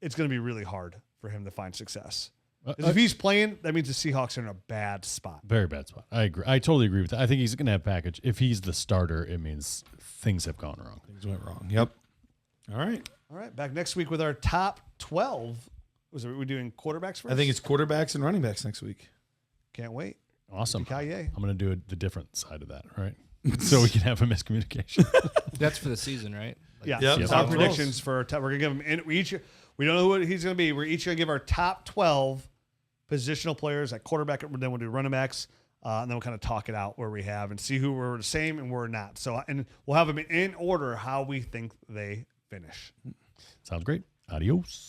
it's going to be really hard for him to find success. If he's playing, that means the Seahawks are in a bad spot. Very bad spot. I agree. I totally agree with that. I think he's going to have package. If he's the starter, it means things have gone wrong. Things went wrong. Yep. All right. Back next week with our top 12. We're doing quarterbacks first? I think it's quarterbacks and running backs next week. Can't wait. Awesome. I'm going to do the different side of that, right? So we can have a miscommunication. That's for the season, right? Yeah. Yep. Our predictions for we're going to give him. We don't know who he's going to be. We're each going to give our top 12 positional players at quarterback. Then we'll do running backs. And then we'll kind of talk it out where we have and see who we're the same and we're not. So, and we'll have them in order how we think they finish. Sounds great. Adios.